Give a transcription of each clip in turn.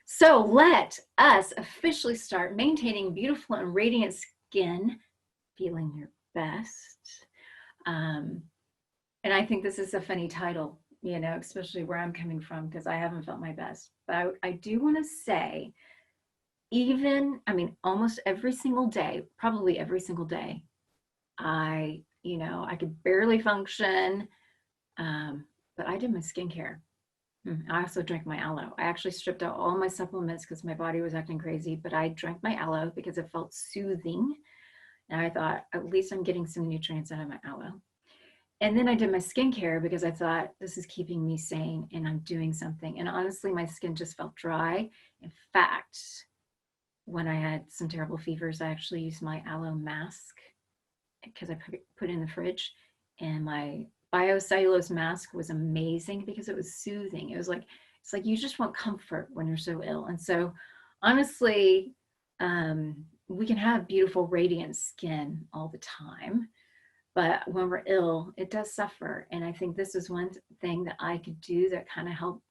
So let us officially start maintaining beautiful and radiant skin, feeling your best. And I think this is a funny title, you know, especially where I'm coming from, because I haven't felt my best. But I do want to say, almost every single day, probably every single day, I could barely function, but I did my skincare. I also drank my aloe. I actually stripped out all my supplements because my body was acting crazy, but I drank my aloe because it felt soothing. And I thought, at least I'm getting some nutrients out of my aloe. And then I did my skincare because I thought, this is keeping me sane and I'm doing something. And honestly, my skin just felt dry. In fact, when I had some terrible fevers, I actually used my aloe mask because I put it in the fridge, and my biocellulose mask was amazing because it was soothing. It was like, it's like you just want comfort when you're so ill. And so honestly, we can have beautiful, radiant skin all the time, but when we're ill, it does suffer. And I think this is one thing that I could do that kind of helped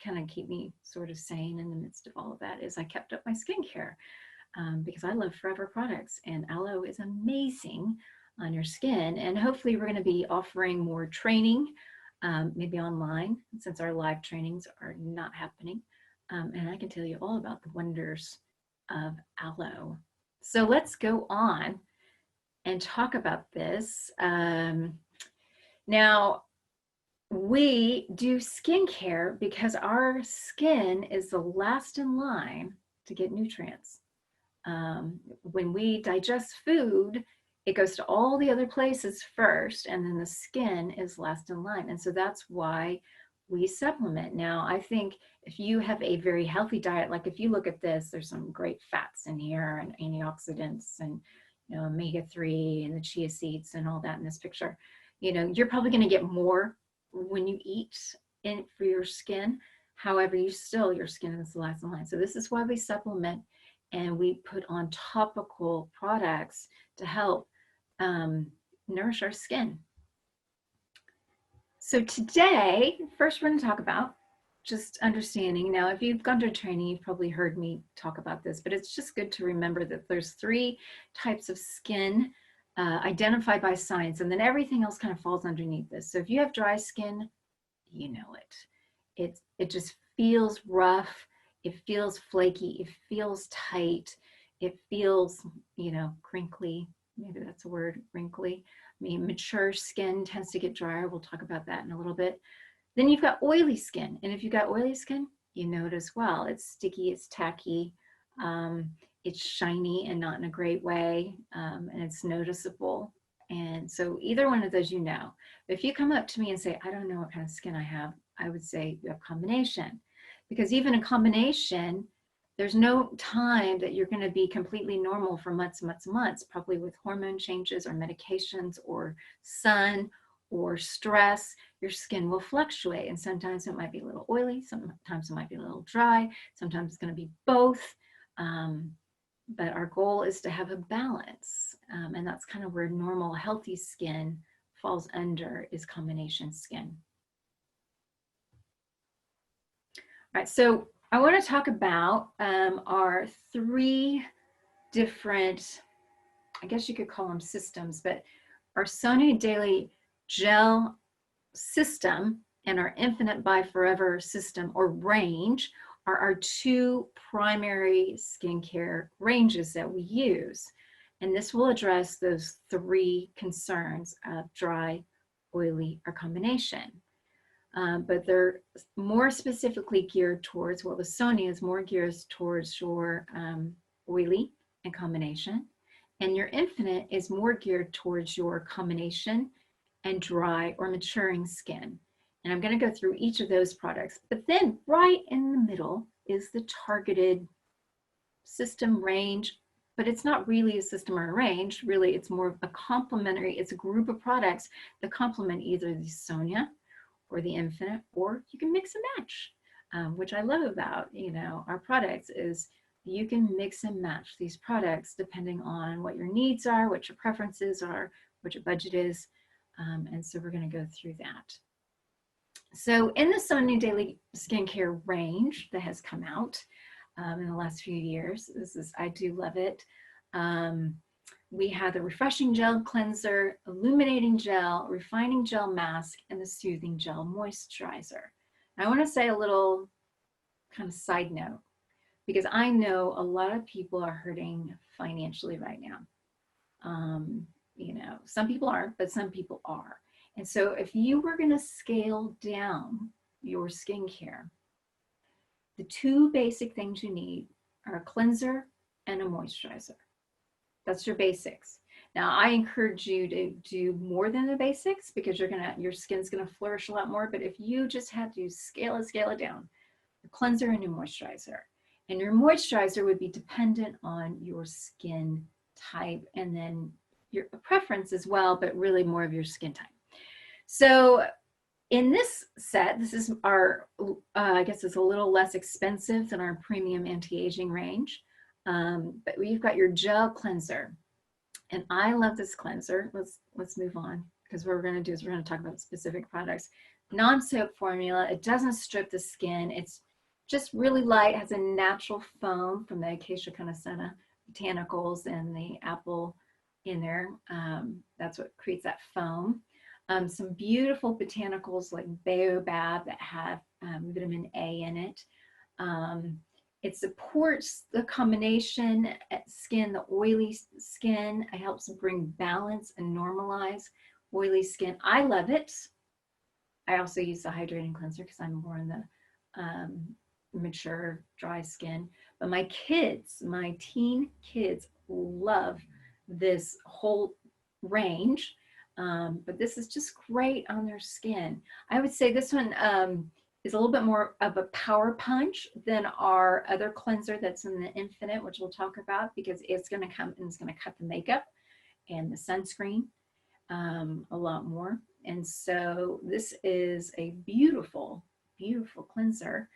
kind of keep me sort of sane in the midst of all of that, is I kept up my skincare because I love Forever products, and aloe is amazing on your skin. And hopefully we're going to be offering more training, maybe online, since our live trainings are not happening. And I can tell you all about the wonders of aloe. So let's go on and talk about this. Now, we do skincare because our skin is the last in line to get nutrients. When we digest food, it goes to all the other places first, and then the skin is last in line. And so that's why we supplement. Now, I think if you have a very healthy diet, like if you look at this, there's some great fats in here and antioxidants and, you know, omega-3 and the chia seeds and all that in this picture. You know, you're probably going to get more when you eat in for your skin. However, your skin is the last in line. So this is why we supplement, and we put on topical products to help nourish our skin. So today, first we're going to talk about just understanding. Now, if you've gone to training, you've probably heard me talk about this, but it's just good to remember that there's 3 types of skin identified by science, and then everything else kind of falls underneath this. So if you have dry skin, you know it. It just feels rough. It feels flaky. It feels tight. It feels, you know, crinkly. Maybe that's a word, wrinkly. I mean, mature skin tends to get drier. We'll talk about that in a little bit. Then you've got oily skin. And if you've got oily skin, you know it as well. It's sticky, it's tacky, it's shiny and not in a great way, and it's noticeable. And so either one of those, you know. But if you come up to me and say, I don't know what kind of skin I have, I would say you have combination. Because even a combination, there's no time that you're going to be completely normal for months and months and months, probably with hormone changes or medications or sun or stress. Your skin will fluctuate, and sometimes it might be a little oily, sometimes it might be a little dry, sometimes it's going to be both. But our goal is to have a balance, and that's kind of where normal, healthy skin falls under, is combination skin. All right, so I want to talk about our 3 different, I guess you could call them systems, but our Sonia Daily Gel system and our Infinite by Forever system or range are our 2 primary skincare ranges that we use. And this will address those 3 concerns of dry, oily, or combination. But they're more specifically geared towards, what with Sonia is more geared towards your oily and combination. And your Infinite is more geared towards your combination and dry or maturing skin. And I'm going to go through each of those products. But then right in the middle is the targeted system range, but it's not really a system or a range. Really, it's more of a complementary, it's a group of products that complement either the Sonia or the Infinite, or you can mix and match, which I love about, you know, our products is you can mix and match these products depending on what your needs are, what your preferences are, what your budget is. And so we're going to go through that. So in the Sonia Daily Skincare range that has come out, in the last few years. I do love it. Um, we have the refreshing gel cleanser, illuminating gel, refining gel mask, and the soothing gel moisturizer. I want to say a little kind of side note, because I know a lot of people are hurting financially right now. Some people aren't, but some people are. And so if you were going to scale down your skincare, the two basic things you need are a cleanser and a moisturizer. That's your basics. Now, I encourage you to do more than the basics because your skin's gonna flourish a lot more. But if you just had to scale it down, a cleanser and a moisturizer. And your moisturizer would be dependent on your skin type and then your preference as well, but really more of your skin type. So in this set, this is our, I guess it's a little less expensive than our premium anti-aging range. But we've got your gel cleanser. And I love this cleanser. Let's move on, because what we're going to do is we're going to talk about specific products. Non-soap formula. It doesn't strip the skin. It's just really light, has a natural foam from the Acacia canescenta botanicals and the apple in there. That's what creates that foam. Some beautiful botanicals like baobab that have vitamin A in it. It supports the combination skin, the oily skin. It helps bring balance and normalize oily skin. I love it. I also use the hydrating cleanser because I'm more in the mature, dry skin. But my teen kids love this whole range. But this is just great on their skin. I would say this one is a little bit more of a power punch than our other cleanser that's in the Infinite, which we'll talk about, because it's going to come and it's going to cut the makeup and the sunscreen a lot more. And so this is a beautiful, beautiful cleanser.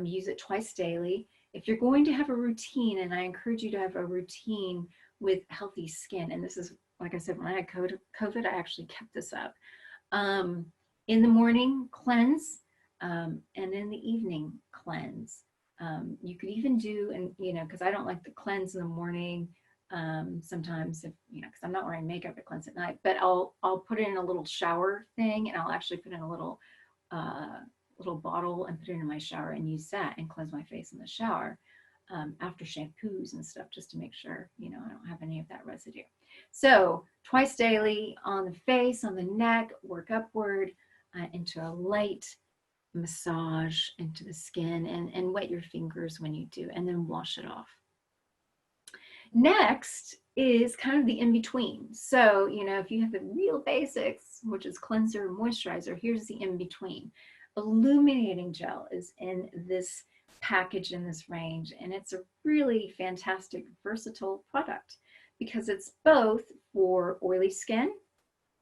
Use it twice daily. If you're going to have a routine, and I encourage you to have a routine with healthy skin, and this is, like I said, when I had COVID, I actually kept this up. In the morning, cleanse. And in the evening, cleanse. You could even do, and because I don't like the cleanse in the morning. Sometimes, if because I'm not wearing makeup, I cleanse at night. But I'll put it in a little shower thing, and I'll actually put in a little bottle and put it in my shower and use that and cleanse my face in the shower after shampoos and stuff, just to make sure I don't have any of that residue. So twice daily on the face, on the neck, work upward into a light massage into the skin, and wet your fingers when you do, and then wash it off. Next is kind of the in-between. So, if you have the real basics, which is cleanser and moisturizer, here's the in-between. Illuminating gel is in this package, in this range, and it's a really fantastic, versatile product because it's both for oily skin,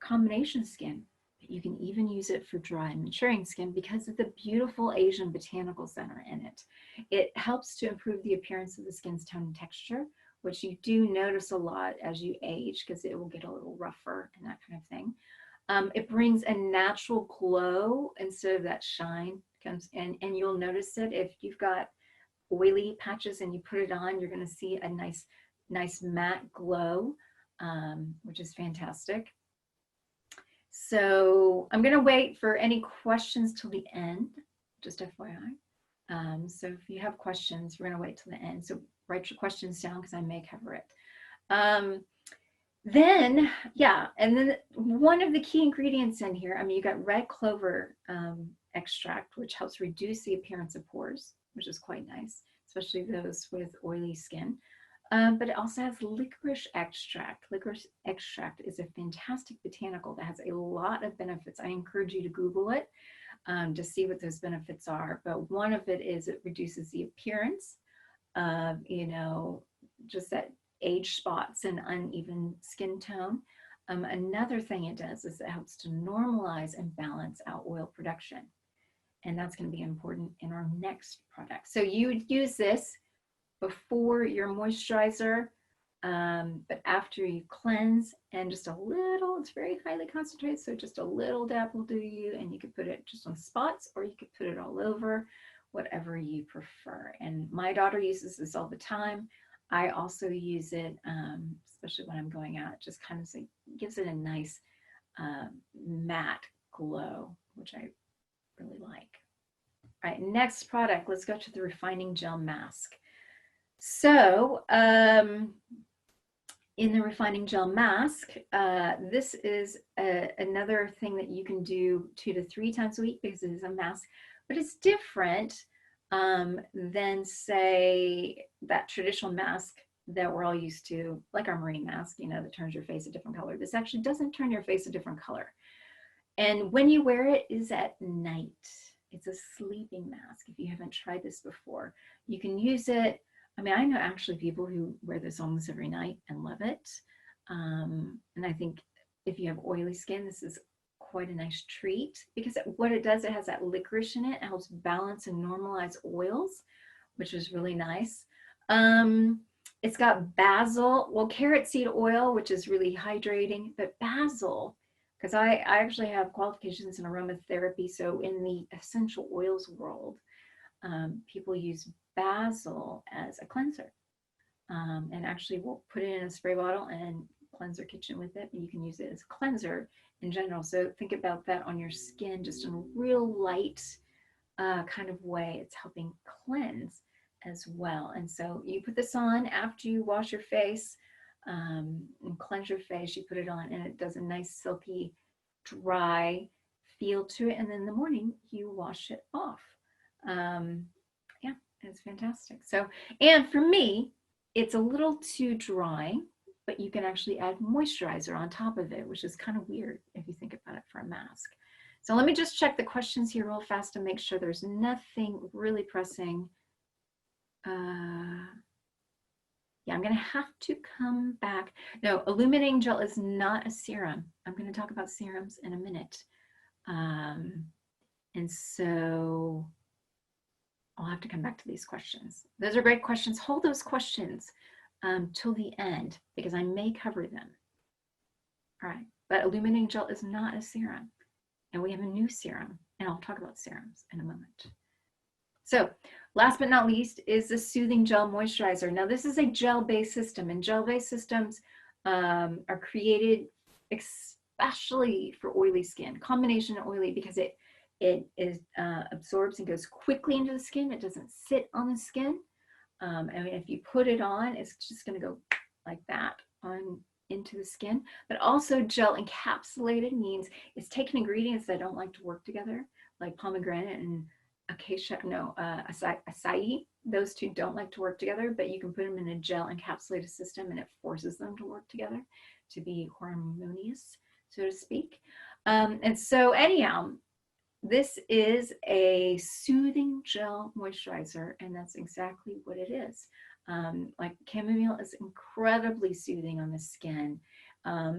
combination skin. You can even use it for dry and maturing skin because of the beautiful Asian botanicals that are in it. It helps to improve the appearance of the skin's tone and texture, which you do notice a lot as you age because it will get a little rougher and that kind of thing. It brings a natural glow instead of that shine. And you'll notice it if you've got oily patches and you put it on, you're going to see a nice matte glow, which is fantastic. So I'm going to wait for any questions till the end, just FYI. So if you have questions, we're going to wait till the end. So write your questions down because I may cover it. Then one of the key ingredients in here, you got red clover extract, which helps reduce the appearance of pores, which is quite nice, especially those with oily skin. But it also has licorice extract. Licorice extract is a fantastic botanical that has a lot of benefits. I encourage you to Google it to see what those benefits are. But one of it is it reduces the appearance of, just that age spots and uneven skin tone. Another thing it does is it helps to normalize and balance out oil production. And that's going to be important in our next product. So you would use this before your moisturizer, but after you cleanse, and just a little, it's very highly concentrated, so just a little dab will do you, and you could put it just on spots or you could put it all over. whatever you prefer. And my daughter uses this all the time. I also use it, especially when I'm going out. It just kind of gives it a nice matte glow, which I really like. All right, next product, let's go to the refining gel mask. So in the refining gel mask, this is another thing that you can do 2 to 3 times a week because it is a mask, but it's different than, say, that traditional mask that we're all used to, like our marine mask, you know, that turns your face a different color. This actually doesn't turn your face a different color. And when you wear it is at night. It's a sleeping mask. If you haven't tried this before, you can use it. I mean, I know actually people who wear this almost every night and love it. And I think if you have oily skin, this is quite a nice treat because what it does, it has that licorice in it. It helps balance and normalize oils, which is really nice. It's got basil, well, carrot seed oil, which is really hydrating, but basil, because I actually have qualifications in aromatherapy. So in the essential oils world, people use basil as a cleanser. And actually we'll put it in a spray bottle and cleanse their kitchen with it. And you can use it as a cleanser in general. So think about that on your skin, just in a real light kind of way. It's helping cleanse as well. And so you put this on after you wash your face and cleanse your face. You put it on and it does a nice silky dry feel to it. And then in the morning you wash it off. Yeah, it's fantastic. So, and for me, it's a little too dry, but you can actually add moisturizer on top of it, which is kind of weird if you think about it for a mask. So let me just check the questions here real fast to make sure there's nothing really pressing. Yeah, I'm going to have to come back. No, illuminating gel is not a serum. I'm going to talk about serums in a minute. And so I'll have to come back to these questions. Those are great questions. Hold those questions till the end because I may cover them. All right, but illuminating gel is not a serum. And we have a new serum, and I'll talk about serums in a moment. So last but not least is the Soothing Gel Moisturizer. Now this is a gel-based system, and gel-based systems are created especially for oily skin, combination oily, because it absorbs and goes quickly into the skin. It doesn't sit on the skin. And if you put it on, it's just going to go like that on into the skin. But also gel encapsulated means it's taking ingredients that don't like to work together, like pomegranate and acai. Those two don't like to work together, but you can put them in a gel encapsulated system and it forces them to work together to be harmonious, so to speak. And so anyhow, this is a soothing gel moisturizer, and that's exactly what it is. Like chamomile is incredibly soothing on the skin.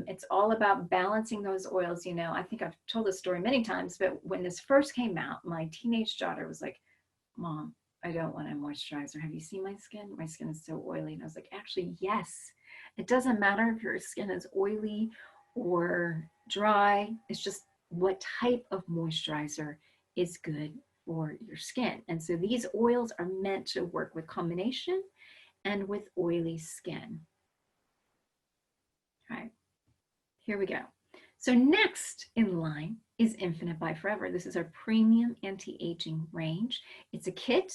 It's all about balancing those oils. You know, I think I've told this story many times, but when this first came out, my teenage daughter was like, "Mom, I don't want a moisturizer. Have you seen my skin? My skin is so oily." And I was like, actually, yes. It doesn't matter if your skin is oily or dry. It's just what type of moisturizer is good for your skin. And so these oils are meant to work with combination and with oily skin. All right, here we go. So next in line is Infinite by Forever. This is our premium anti-aging range. It's a kit.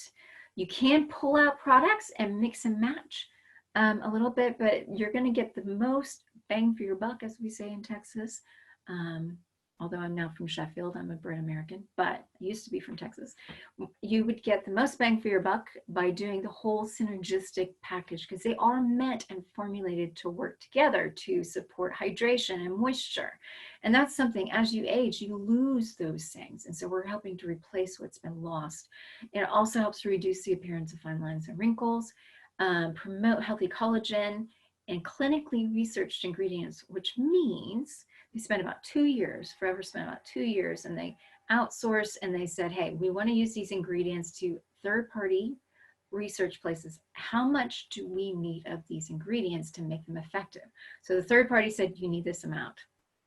You can pull out products and mix and match a little bit, but you're going to get the most bang for your buck, as we say in Texas. Although I'm now from Sheffield, I'm a Brit American, but I used to be from Texas. You would get the most bang for your buck by doing the whole synergistic package, because they are meant and formulated to work together to support hydration and moisture. And that's something, as you age, you lose those things. And so we're helping to replace what's been lost. It also helps to reduce the appearance of fine lines and wrinkles, promote healthy collagen, and clinically researched ingredients, which means they spent about 2 years, Forever spent about 2 years, and they outsourced and they said, hey, we want to use these ingredients to third-party research places. How much do we need of these ingredients to make them effective? So the third party said, you need this amount.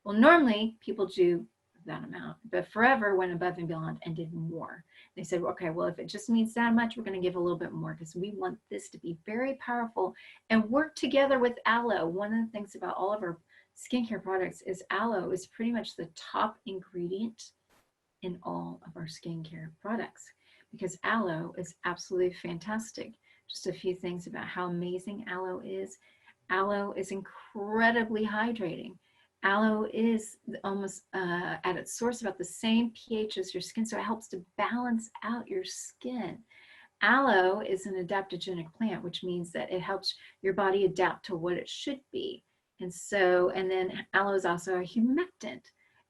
Well, normally people do that amount, but Forever went above and beyond and did more. They said, okay, well, if it just needs that much, we're going to give a little bit more because we want this to be very powerful and work together with aloe. One of the things about all of our skincare products is aloe is pretty much the top ingredient in all of our skincare products because aloe is absolutely fantastic. Just a few things about how amazing aloe is. Aloe is incredibly hydrating. Aloe is almost at its source about the same pH as your skin, so it helps to balance out your skin. Aloe is an adaptogenic plant, which means that it helps your body adapt to what it should be. And then aloe is also a humectant.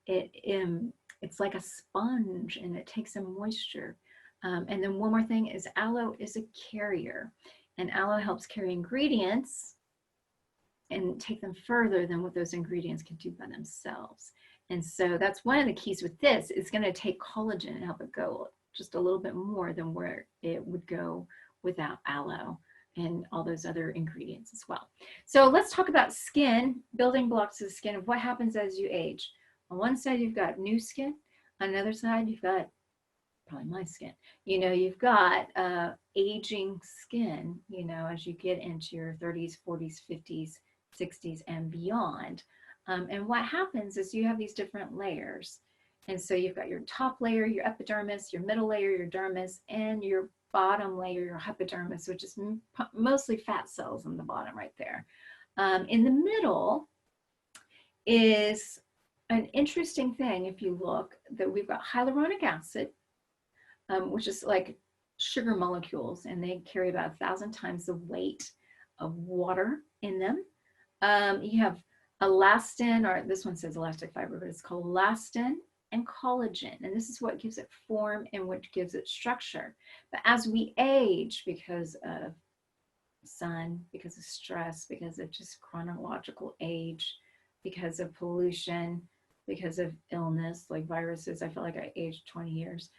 It's like a sponge and it takes in moisture. And then one more thing is aloe is a carrier, and aloe helps carry ingredients and take them further than what those ingredients can do by themselves. And so that's one of the keys with this. It's going to take collagen and help it go just a little bit more than where it would go without aloe and all those other ingredients as well. So let's talk about skin, building blocks of the skin, of what happens as you age. On one side, you've got new skin. On the other side, you've got probably my skin. You know, you've got aging skin, you know, as you get into your 30s, 40s, 50s, 60s, and beyond. And what happens is you have these different layers. And so you've got your top layer, your epidermis, your middle layer, your dermis, and your bottom layer, your hypodermis, which is mostly fat cells on the bottom right there. In the middle is an interesting thing, if you look, that we've got hyaluronic acid, which is like sugar molecules, and they carry about 1,000 times the weight of water in them. You have elastin, or this one says elastic fiber, but it's called elastin and collagen. And this is what gives it form and what gives it structure. But as we age, because of sun, because of stress, because of just chronological age, because of pollution, because of illness, like viruses, I feel like I aged 20 years.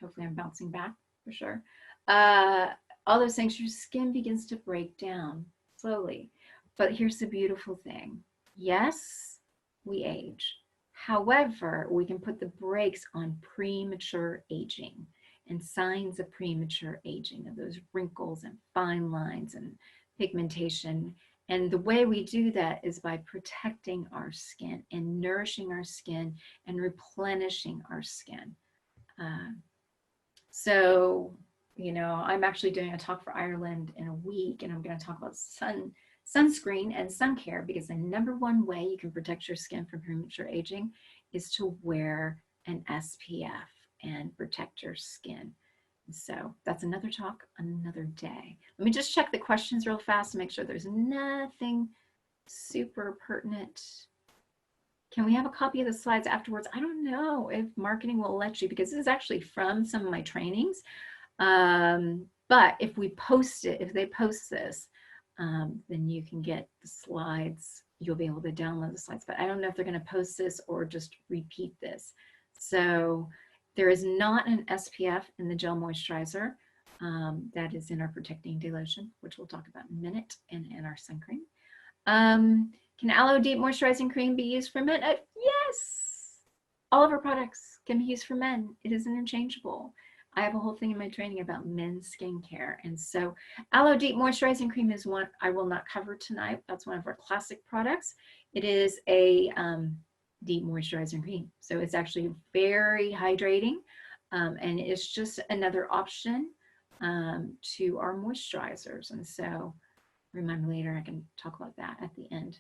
Hopefully I'm bouncing back for sure. All those things, your skin begins to break down slowly. But here's the beautiful thing. Yes, we age. However, we can put the brakes on premature aging and signs of premature aging, of those wrinkles and fine lines and pigmentation. And the way we do that is by protecting our skin and nourishing our skin and replenishing our skin. So, you know, I'm actually doing a talk for Ireland in a week, and I'm going to talk about sunscreen and sun care, because the #1 way you can protect your skin from premature aging is to wear an SPF and protect your skin. So that's another talk, another day. Let me just check the questions real fast to make sure there's nothing super pertinent. Can we have a copy of the slides afterwards? I don't know if marketing will let you, because this is actually from some of my trainings. But if we post it, if they post this, then you can get the slides. You'll be able to download the slides, but I don't know if they're going to post this or just repeat this. So there is not an SPF in the gel moisturizer. That is in our protecting day lotion, which we'll talk about in a minute, and in our sun cream. Can aloe deep moisturizing cream be used for men? Yes! All of our products can be used for men. It is interchangeable. I have a whole thing in my training about men's skincare. And so aloe deep moisturizing cream is one I will not cover tonight. That's one of our classic products. It is a deep moisturizing cream. So it's actually very hydrating. And it's just another option to our moisturizers. And so remind me later, I can talk about that at the end.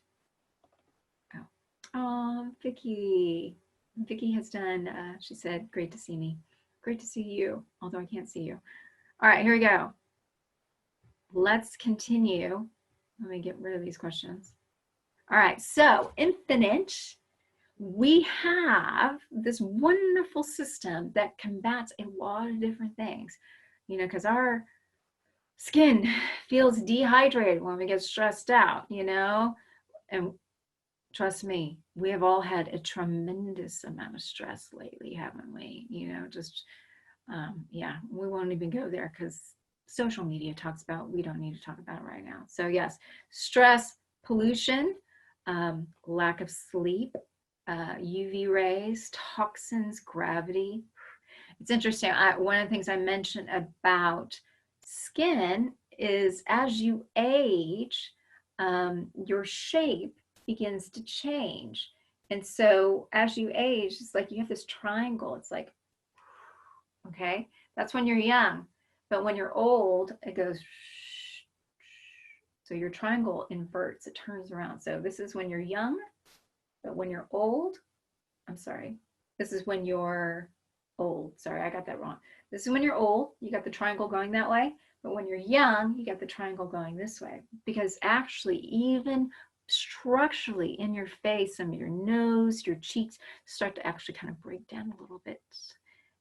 Oh, Vicki. Vicki has done, she said, great to see me. Great to see you, although I can't see you. All right, here we go. Let's continue. Let me get rid of these questions. All right, so Infinite, we have this wonderful system that combats a lot of different things, you know, because our skin feels dehydrated when we get stressed out, you know, and trust me, we have all had a tremendous amount of stress lately, haven't we? You know, just, yeah, we won't even go there because social media talks about, we don't need to talk about it right now. So yes, stress, pollution, lack of sleep, UV rays, toxins, gravity. It's interesting. One of the things I mentioned about skin is as you age, your shape begins to change. And so as you age, it's like you have this triangle. It's like, okay, that's when you're young. But when you're old, it goes, so your triangle inverts, it turns around. So this is when you're young, but when you're old, I'm sorry, this is when you're old. Sorry, I got that wrong. This is when you're old, you got the triangle going that way. But when you're young, you got the triangle going this way. Because actually, even structurally in your face, some of your nose, your cheeks start to actually kind of break down a little bit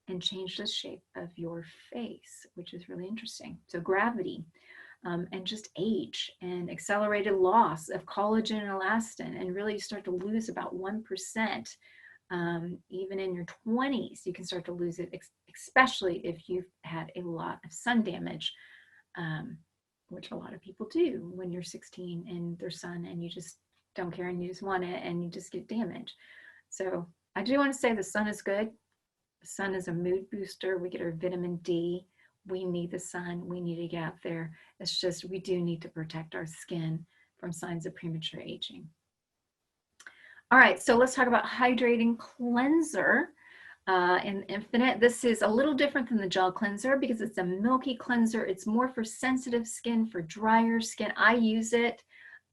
and change the shape of your face, which is really interesting. So gravity and just age and accelerated loss of collagen and elastin, and really you start to lose about 1%. Even in your 20s, you can start to lose it, especially if you've had a lot of sun damage, which a lot of people do when you're 16 and there's sun and you just don't care and you just want it and you just get damaged. So I do want to say the sun is good. The sun is a mood booster. We get our vitamin D. We need the sun. We need to get out there. It's just we do need to protect our skin from signs of premature aging. All right, so let's talk about hydrating cleanser in Infinite. This is a little different than the gel cleanser because it's a milky cleanser. It's more for sensitive skin, for drier skin. I use it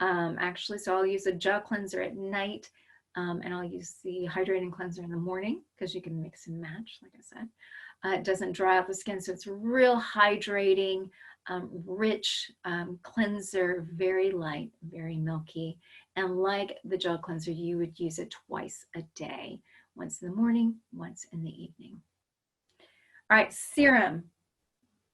actually, so I'll use a gel cleanser at night and I'll use the hydrating cleanser in the morning because you can mix and match, like I said. It doesn't dry out the skin, so it's real hydrating, rich cleanser, very light, very milky. And like the gel cleanser, you would use it twice a day, once in the morning, once in the evening. All right, serum.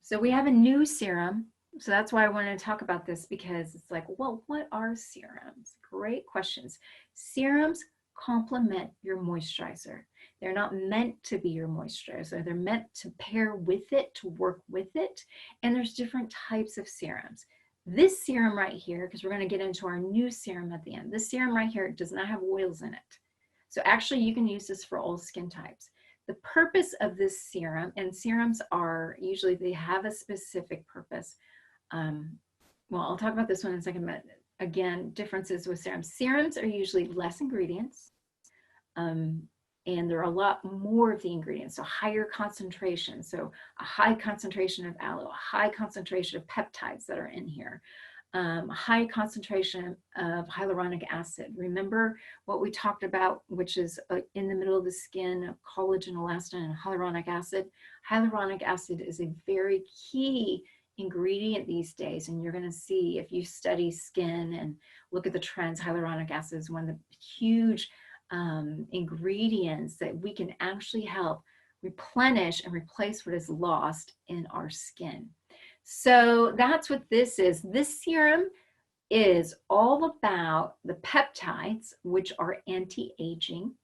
So we have a new serum. So that's why I wanted to talk about this, because it's like, well, what are serums? Great questions. Serums complement your moisturizer. They're not meant to be your moisturizer. They're meant to pair with it, to work with it. And there's different types of serums. This serum right here, because we're going to get into our new serum at the end, this serum right here does not have oils in it. So actually you can use this for all skin types. The purpose of this serum, and serums are usually, they have a specific purpose. Well, I'll talk about this one in a second, but again, differences with serums. Serums are usually less ingredients, and there are a lot more of the ingredients, so higher concentration. So a high concentration of aloe, a high concentration of peptides that are in here, high concentration of hyaluronic acid. Remember what we talked about, which is in the middle of the skin, collagen, elastin, and hyaluronic acid. Hyaluronic acid is a very key ingredient these days, and you're going to see if you study skin and look at the trends, hyaluronic acid is one of the huge ingredients that we can actually help replenish and replace what is lost in our skin. So that's what this is. This serum is all about the peptides, which are anti-aging.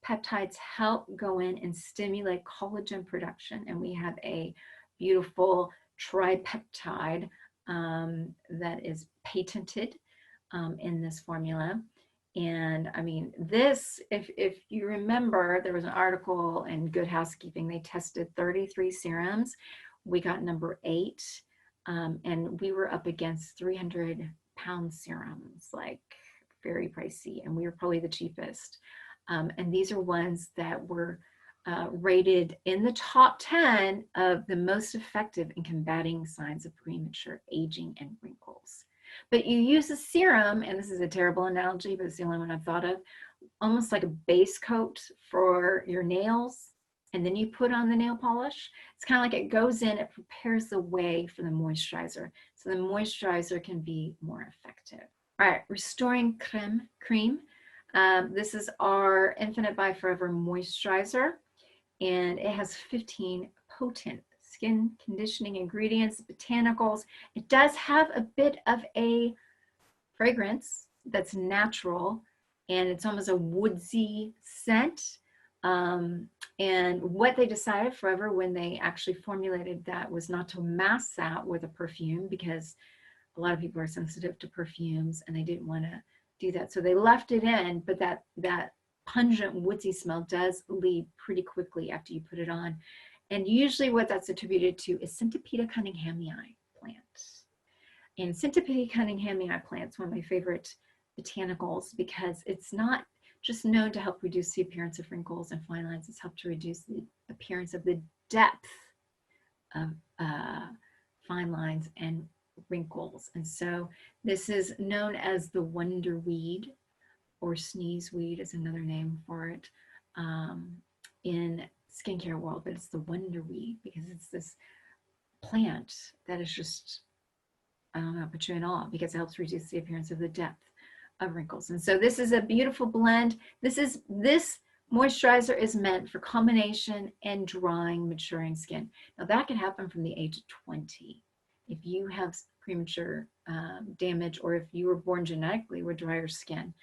Peptides help go in and stimulate collagen production, and we have a beautiful tripeptide that is patented in this formula. And I mean, this, if you remember, there was an article in Good Housekeeping, they tested 33 serums. We got number 8, and we were up against 300-pound serums, like very pricey, and we were probably the cheapest. And these are ones that were rated in the top 10 of the most effective in combating signs of premature aging and wrinkles. But you use a serum, and this is a terrible analogy, but it's the only one I've thought of, almost like a base coat for your nails, and then you put on the nail polish. It's kind of like it goes in, it prepares the way for the moisturizer, so the moisturizer can be more effective. All right, Restoring Cream. This is our Infinite by Forever moisturizer, and it has 15 potent skin conditioning ingredients, botanicals. It does have a bit of a fragrance that's natural, and it's almost a woodsy scent. And what they decided forever when they actually formulated that was not to mask that with a perfume, because a lot of people are sensitive to perfumes and they didn't want to do that. So they left it in, but that pungent, woodsy smell does leave pretty quickly after you put it on. And usually what that's attributed to is Centipede cunninghamii plant. And Centipede cunninghamii plant's one of my favorite botanicals because it's not just known to help reduce the appearance of wrinkles and fine lines, it's helped to reduce the appearance of the depth of fine lines and wrinkles. And so this is known as the wonder weed, or sneeze weed is another name for it in skincare world, but it's the wonder weed because it's this plant that is just, I don't know, put you in awe because it helps reduce the appearance of the depth of wrinkles. And so this is a beautiful blend. This moisturizer is meant for combination and drying, maturing skin. Now that can happen from the age of 20. If you have premature damage, or if you were born genetically with drier skin,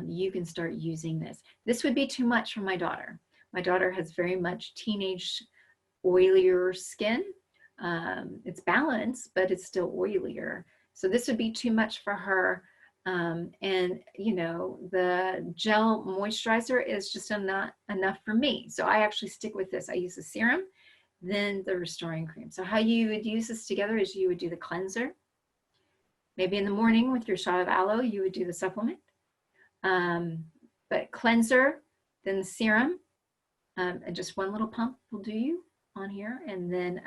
you can start using this. This would be too much for my daughter. My daughter has very much teenage oilier skin. It's balanced, but it's still oilier. So this would be too much for her. And you know, the gel moisturizer is just not enough for me. So I actually stick with this. I use the serum, then the restoring cream. So how you would use this together is you would do the cleanser. Maybe in the morning with your shot of aloe, you would do the supplement. But cleanser, then the serum, and just one little pump will do you on here. And then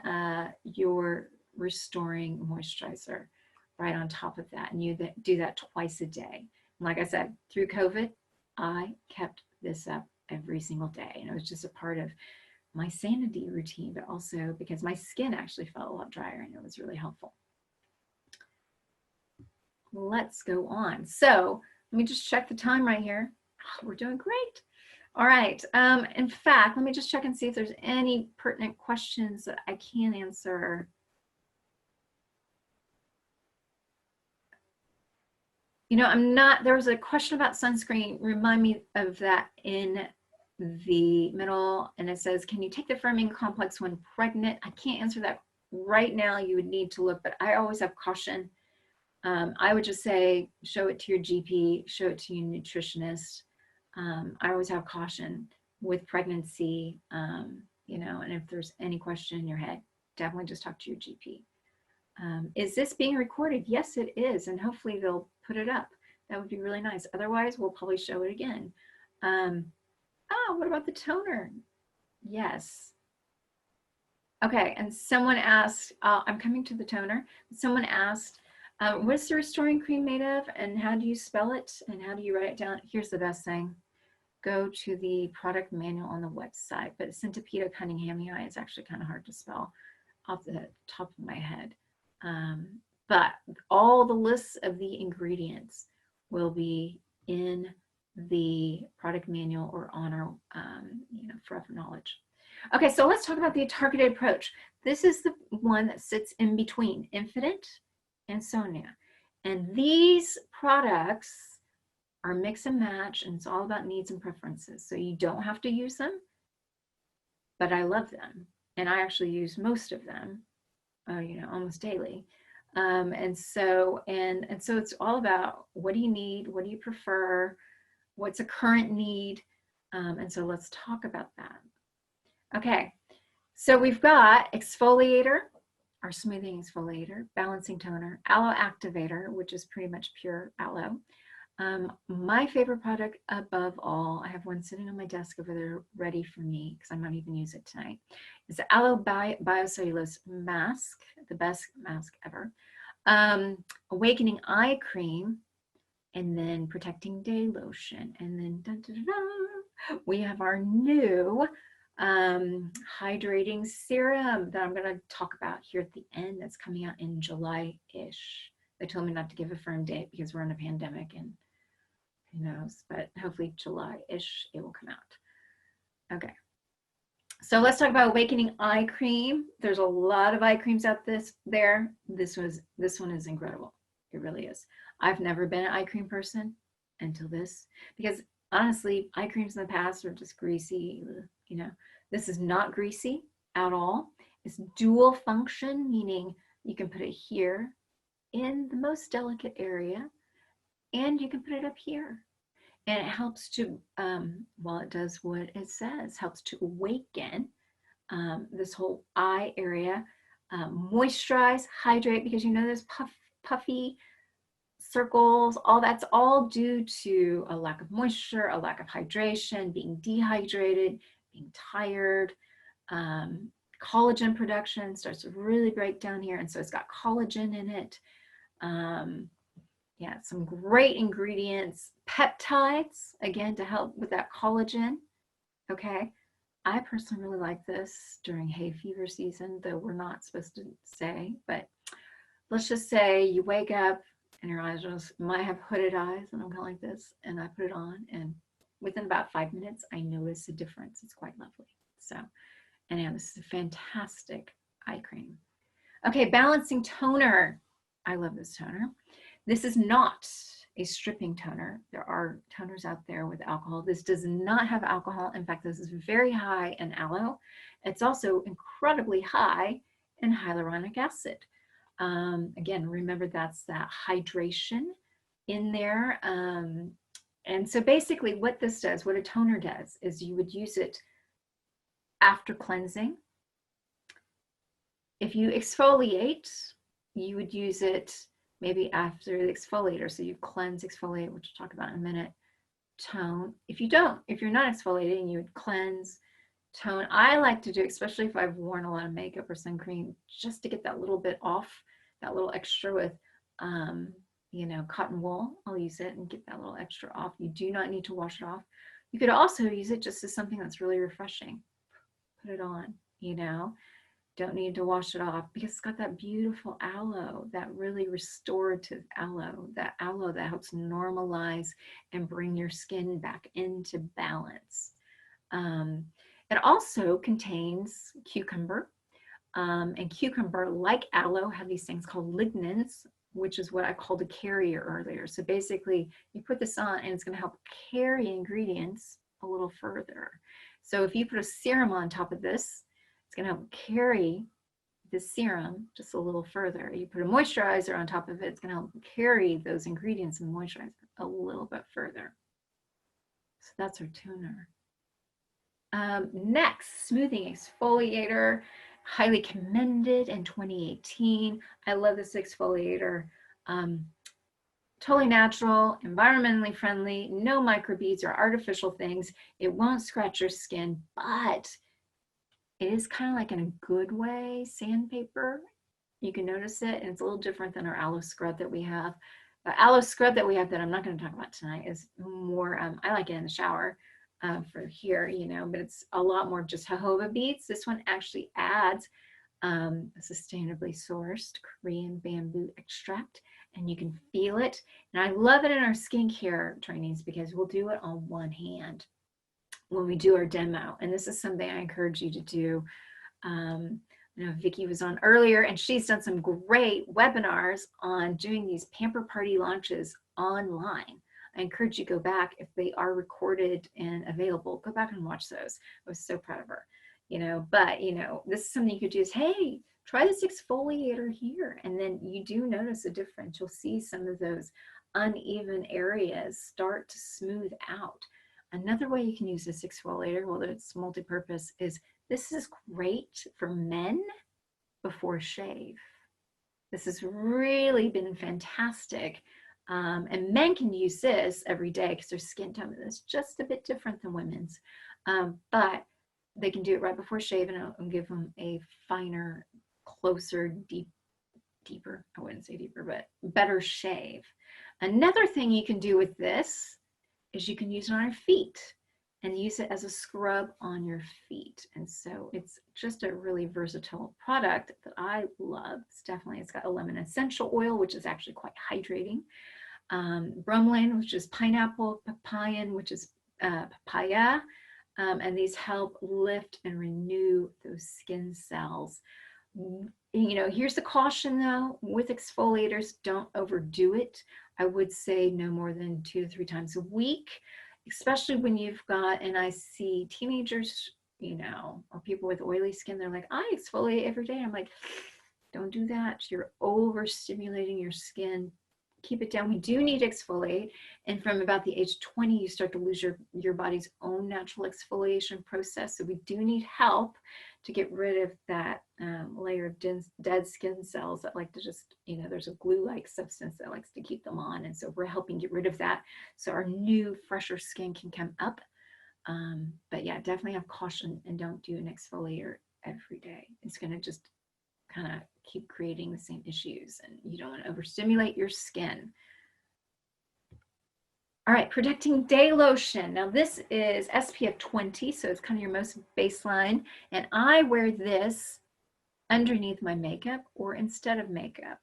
your restoring moisturizer right on top of that. And you do that twice a day. And like I said, through COVID, I kept this up every single day. And it was just a part of my sanity routine, but also because my skin actually felt a lot drier and it was really helpful. Let's go on. So let me just check the time right here. Oh, we're doing great. All right. In fact, let me just check and see if there's any pertinent questions that I can answer. You know, there was a question about sunscreen. Remind me of that in the middle. And it says, can you take the firming complex when pregnant? I can't answer that right now. You would need to look, but I always have caution. I would just say, show it to your GP, show it to your nutritionist. I always have caution with pregnancy, you know, and if there's any question in your head, definitely just talk to your GP. Is this being recorded? Yes, it is. And hopefully they'll put it up. That would be really nice. Otherwise, we'll probably show it again. What about the toner? Yes. Okay, and someone asked, I'm coming to the toner. Someone asked, what's the restoring cream made of and how do you spell it and how do you write it down? Here's the best thing. Go to the product manual on the website, but Centipede cunninghamii is actually kind of hard to spell off the top of my head. But all the lists of the ingredients will be in the product manual or on our, you know, forever knowledge. Okay, so let's talk about the targeted approach. This is the one that sits in between Infinite and Sonia. And these products are mix and match, and it's all about needs and preferences. So you don't have to use them, but I love them. And I actually use most of them, you know, almost daily. And so it's all about what do you need? What do you prefer? What's a current need? And so let's talk about that. Okay, so we've got exfoliator, our smoothing exfoliator, balancing toner, aloe activator, which is pretty much pure aloe. My favorite product above all, I have one sitting on my desk over there ready for me because I might even use it tonight, is the Aloe Biocellulose Mask, the best mask ever. Awakening Eye Cream, and then Protecting Day Lotion. And then dun, dun, dun, dun, we have our new hydrating serum that I'm going to talk about here at the end that's coming out in July-ish. They told me not to give a firm date because we're in a pandemic and who knows, but hopefully July-ish it will come out. Okay, so let's talk about Awakening Eye Cream. There's a lot of eye creams out there. This one is incredible. It really is. I've never been an eye cream person until this, because honestly, eye creams in the past are just greasy. You know, this is not greasy at all. It's dual function, meaning you can put it here in the most delicate area, and you can put it up here. And it helps to, well, it does what it says, helps to awaken this whole eye area, moisturize, hydrate, because you know those puffy circles, all that's all due to a lack of moisture, a lack of hydration, being dehydrated, being tired. Collagen production starts to really break down here, and so it's got collagen in it. Yeah, some great ingredients, peptides, again, to help with that collagen. Okay, I personally really like this during hay fever season, though we're not supposed to say, but let's just say you wake up and your eyes just might have hooded eyes, and I'm kind of like this, and I put it on, and within about 5 minutes, I notice a difference. It's quite lovely. So, anyhow, this is a fantastic eye cream. Okay, balancing toner. I love this toner. This is not a stripping toner. There are toners out there with alcohol. This does not have alcohol. In fact, this is very high in aloe. It's also incredibly high in hyaluronic acid. Again, remember that's that hydration in there. And so basically what this does, what a toner does, is you would use it after cleansing. If you exfoliate, you would use it maybe after the exfoliator. So you cleanse, exfoliate, which we'll talk about in a minute, tone. If you don't, if you're not exfoliating, you would cleanse, tone. I like to do, especially if I've worn a lot of makeup or sun cream, just to get that little bit off, that little extra with, you know, cotton wool. I'll use it and get that little extra off. You do not need to wash it off. You could also use it just as something that's really refreshing. Put it on, you know. Don't need to wash it off because it's got that beautiful aloe, that really restorative aloe, that helps normalize and bring your skin back into balance. It also contains cucumber, and cucumber, like aloe, have these things called lignans, which is what I called a carrier earlier. So basically, you put this on and it's going to help carry ingredients a little further. So if you put a serum on top of this, it's going to help carry the serum just a little further. You put a moisturizer on top of it, it's going to help carry those ingredients in the moisturizer a little bit further. So that's our toner. Next, smoothing exfoliator, highly commended in 2018. I love this exfoliator. Totally natural, environmentally friendly, no microbeads or artificial things. It won't scratch your skin, but it is kind of like, in a good way, sandpaper. You can notice it, and it's a little different than our aloe scrub that we have. The aloe scrub that we have that I'm not going to talk about tonight is more, I like it in the shower for here, you know, but it's a lot more just jojoba beads. This one actually adds a sustainably sourced Korean bamboo extract, and you can feel it. And I love it in our skincare trainings because we'll do it on one hand when we do our demo. And this is something I encourage you to do. I know Vicki was on earlier, and she's done some great webinars on doing these Pamper Party launches online. I encourage you to go back if they are recorded and available. Go back and watch those. I was so proud of her, you know. But you know, this is something you could do. Is, hey, try this exfoliator here, and then you do notice a difference. You'll see some of those uneven areas start to smooth out. Another way you can use this exfoliator, well, it's multi-purpose, is this is great for men before shave. This has really been fantastic. And men can use this every day because their skin tone is just a bit different than women's. But they can do it right before shave, and it'll give them a finer, closer, deeper, I wouldn't say deeper, but better shave. Another thing you can do with this is you can use it on your feet and use it as a scrub on your feet. And so it's just a really versatile product that I love. It's got a lemon essential oil, which is actually quite hydrating. Bromelain, which is pineapple, papain, which is papaya. And these help lift and renew those skin cells. You know, here's the caution though, with exfoliators, don't overdo it. I would say no more than 2 to 3 times a week, especially when you've got, and I see teenagers, you know, or people with oily skin, they're like, I exfoliate every day. I'm like, don't do that. You're overstimulating your skin. keep it down. We do need to exfoliate. And from about the age 20, you start to lose your body's own natural exfoliation process. So we do need help to get rid of that layer of dead skin cells that like to just, there's a glue-like substance that likes to keep them on. And so we're helping get rid of that so our new, fresher skin can come up. But yeah, definitely have caution and don't do an exfoliator every day. It's going to just kind of keep creating the same issues, and you don't want to overstimulate your skin. All right, protecting day lotion. Now this is SPF 20, so it's kind of your most baseline, and I wear this underneath my makeup or instead of makeup.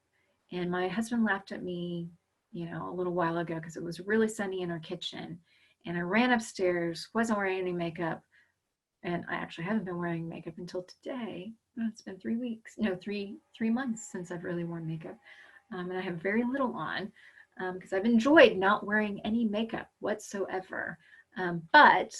And my husband laughed at me, a little while ago because it was really sunny in our kitchen, and I ran upstairs, wasn't wearing any makeup, and I actually haven't been wearing makeup until today. It's been 3 weeks, no, three months since I've really worn makeup. And I have very little on because I've enjoyed not wearing any makeup whatsoever. But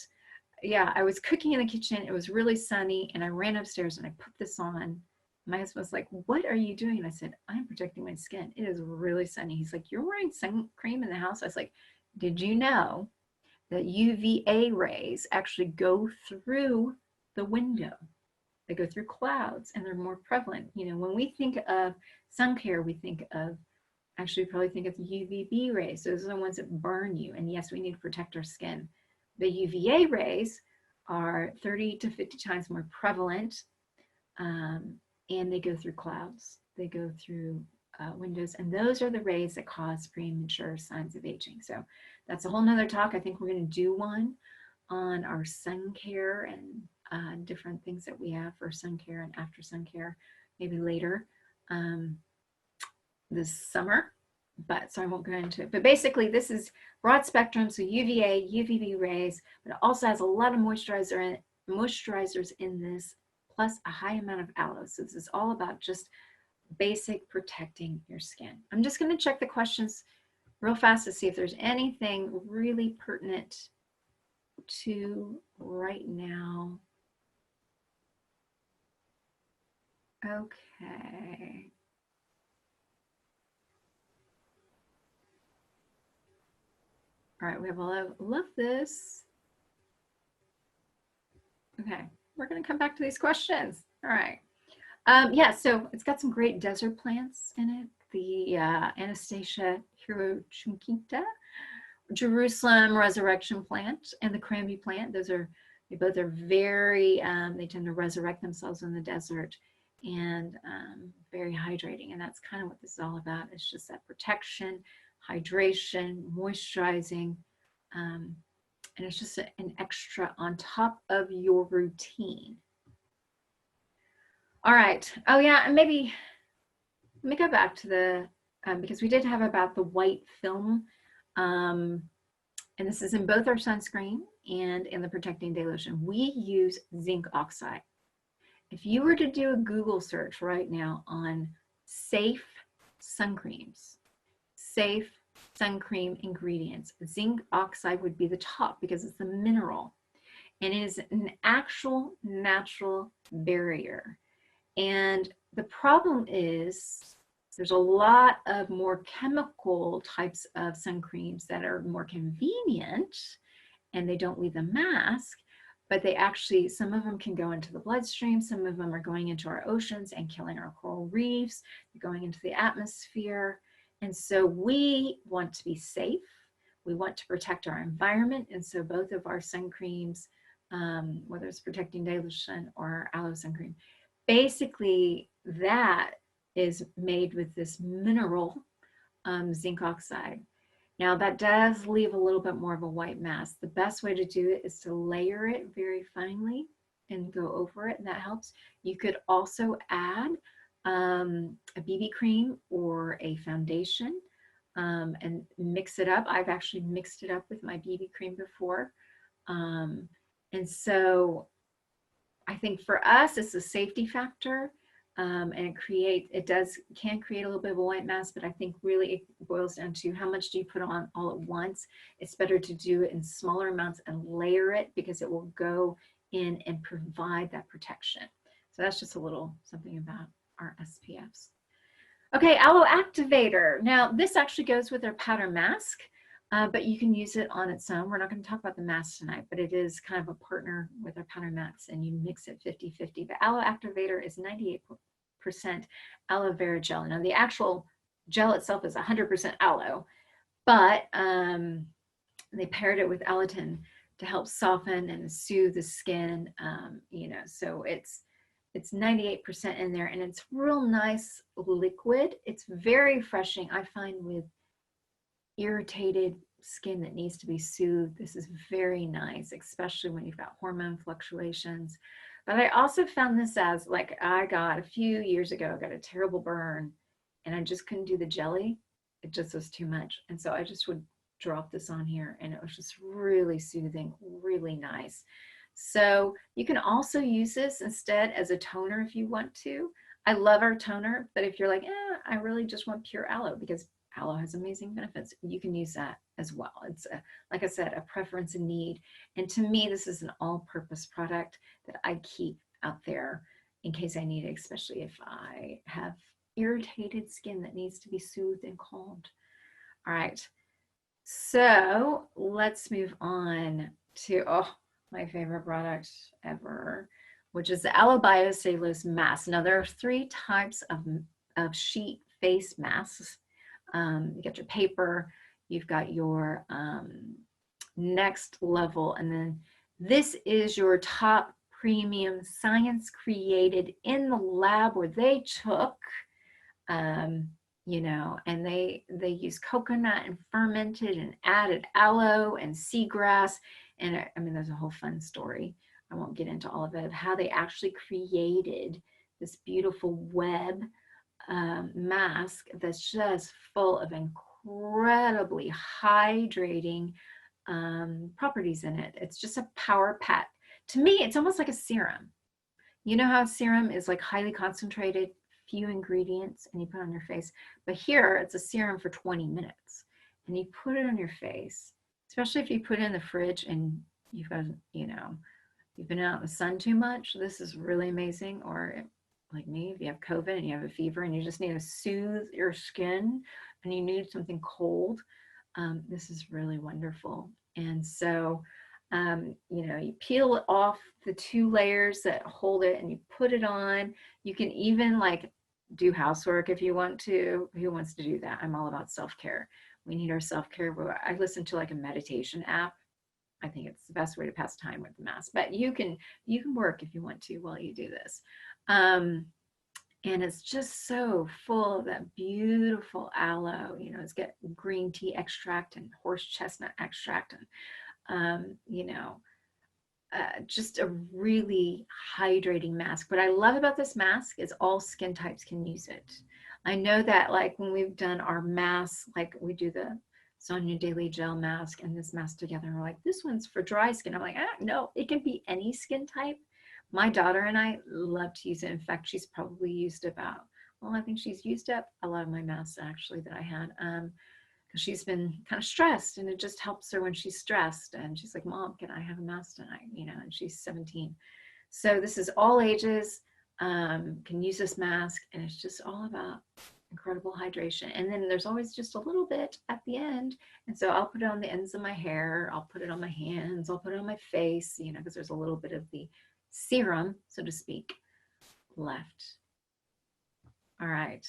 yeah, I was cooking in the kitchen. It was really sunny, and I ran upstairs and I put this on. My husband was like, "What are you doing?" And I said, "I'm protecting my skin. It is really sunny." He's like, "You're wearing sun cream in the house?" I was like, "Did you know that UVA rays actually go through the window? They go through clouds, and they're more prevalent." When we think of sun care, we think of, actually probably think of the UVB rays. Those are the ones that burn you. And yes, we need to protect our skin. The UVA rays are 30 to 50 times more prevalent, and they go through clouds. They go through windows, and those are the rays that cause premature signs of aging. So that's a whole nother talk. I think we're going to do one on our sun care and different things that we have for sun care and after sun care, maybe later this summer. But so I won't go into it. But basically, this is broad spectrum, so UVA, UVB rays, but it also has a lot of moisturizers in this, plus a high amount of aloe. So this is all about just basic protecting your skin. I'm just going to check the questions real fast to see if there's anything really pertinent to right now. Okay. All right, we have a lot of, love this. Okay, we're going to come back to these questions. All right. Yeah, so it's got some great desert plants in it. The Anastasia Hirochunquita, Jerusalem Resurrection Plant, and the Cranberry Plant. They both are very, they tend to resurrect themselves in the desert, and very hydrating. And that's kind of what this is all about. It's just that protection, hydration, moisturizing, and it's just an extra on top of your routine. All right. Oh yeah, and maybe let me go back to the, because we did have about the white film, and this is in both our sunscreen and in the protecting day lotion. We use zinc oxide. If you were to do a Google search right now on safe sun creams, safe sun cream ingredients, zinc oxide would be the top because it's a mineral, and it is an actual natural barrier. And the problem is there's a lot of more chemical types of sun creams that are more convenient, and they don't leave the mask, but they actually, some of them can go into the bloodstream, some of them are going into our oceans and killing our coral reefs, they're going into the atmosphere. And so we want to be safe, we want to protect our environment, and so both of our sun creams, whether it's protecting day lotion or aloe sun cream, basically that is made with this mineral zinc oxide. Now that does leave a little bit more of a white mask. The best way to do it is to layer it very finely and go over it, and that helps. You could also add a BB cream or a foundation and mix it up. I've actually mixed it up with my BB cream before. And so I think for us, it's a safety factor. And it can create a little bit of a white mask, but I think really it boils down to how much do you put on all at once. It's better to do it in smaller amounts and layer it, because it will go in and provide that protection. So that's just a little something about our SPFs. Okay, aloe activator. Now this actually goes with our powder mask, but you can use it on its own. We're not going to talk about the mask tonight, but it is kind of a partner with our powder mask, and you mix it 50-50. But aloe activator is 98% aloe vera gel. Now the actual gel itself is 100% aloe, but they paired it with Alatin to help soften and soothe the skin. You know, so it's 98% in there, and it's real nice liquid. It's very refreshing. I find with irritated skin that needs to be soothed, this is very nice, especially when you've got hormone fluctuations. But I also found this as, like, I got a few years ago, I got a terrible burn and I just couldn't do the jelly. It just was too much. And so I just would drop this on here, and it was just really soothing, really nice. So you can also use this instead as a toner if you want to. I love our toner, but if you're like, I really just want pure aloe, because aloe has amazing benefits, you can use that as well. It's like I said, a preference and need. And to me, this is an all-purpose product that I keep out there in case I need it, especially if I have irritated skin that needs to be soothed and calmed. All right, so let's move on to, oh, my favorite product ever, which is the Aloe Biocellulose Mask. Now there are 3 types of sheet face masks. You got your paper, you've got your next level, and then this is your top premium, science created in the lab, where they took you know, and they use coconut and fermented and added aloe and seagrass. And I mean, there's a whole fun story. I won't get into all of it, of how they actually created this beautiful web mask that's just full of incredibly hydrating properties in it. It's just a power pack. To me, it's almost like a serum. You know how a serum is like highly concentrated, few ingredients, and you put it on your face. But here, it's a serum for 20 minutes. And you put it on your face, especially if you put it in the fridge and you've got, you know, you've been out in the sun too much. This is really amazing. Or like me, if you have COVID and you have a fever and you just need to soothe your skin and you need something cold, this is really wonderful. And so, you know, you peel off the 2 layers that hold it and you put it on. You can even like do housework if you want to. Who wants to do that? I'm all about self-care. We need our self-care. I listen to like a meditation app. I think it's the best way to pass time with the mask, but you can work if you want to while you do this. And it's just so full of that beautiful aloe. You know, it's got green tea extract and horse chestnut extract, and you know, just a really hydrating mask. What I love about this mask is all skin types can use it. I know that, like, when we've done our masks, like we do the Sonia Daily Gel mask and this mask together, and we're like, this one's for dry skin. I'm like, no, it can be any skin type. My daughter and I love to use it. In fact, she's probably used about, well, I think she's used up a lot of my masks actually that I had. Because she's been kind of stressed, and it just helps her when she's stressed. And she's like, Mom, can I have a mask tonight? You know, and she's 17. So this is all ages, can use this mask, and it's just all about incredible hydration. And then there's always just a little bit at the end. And so I'll put it on the ends of my hair, I'll put it on my hands, I'll put it on my face, you know, because there's a little bit of the serum, so to speak, left. All right.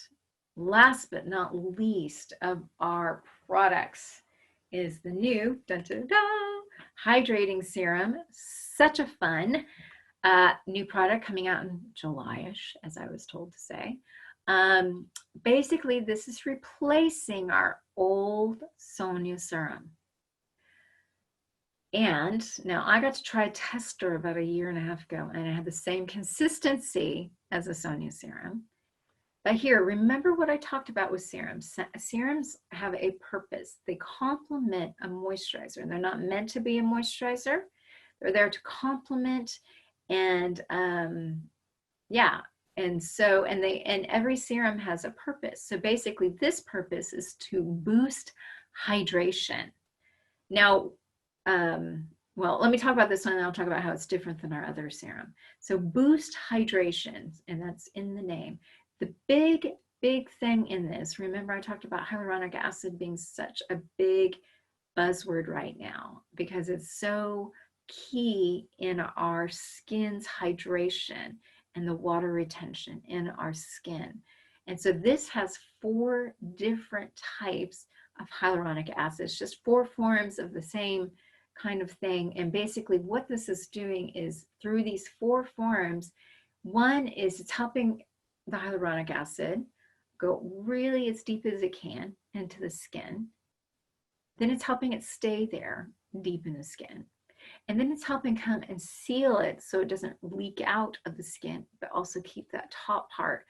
Last but not least of our products is the new hydrating serum. Such a fun new product coming out in July-ish, as I was told to say. Basically, this is replacing our old Sonia serum. And now I got to try a tester about a year and a half ago, and it had the same consistency as a Sonia serum. But here, remember what I talked about with serums. Serums have a purpose. They complement a moisturizer. They're not meant to be a moisturizer. They're there to complement, and yeah. And so, and every serum has a purpose. So basically, this purpose is to boost hydration. Now, well, let me talk about this one, and I'll talk about how it's different than our other serum. So boost hydration, and that's in the name. The big big thing in this. Remember, I talked about hyaluronic acid being such a big buzzword right now because it's so key in our skin's hydration and the water retention in our skin. And so this has 4 different types of hyaluronic acid. It's just 4 forms of the same kind of thing. And basically what this is doing is through these 4 forms, one is it's helping the hyaluronic acid go really as deep as it can into the skin. Then it's helping it stay there deep in the skin. And then it's helping come and seal it so it doesn't leak out of the skin, but also keep that top part,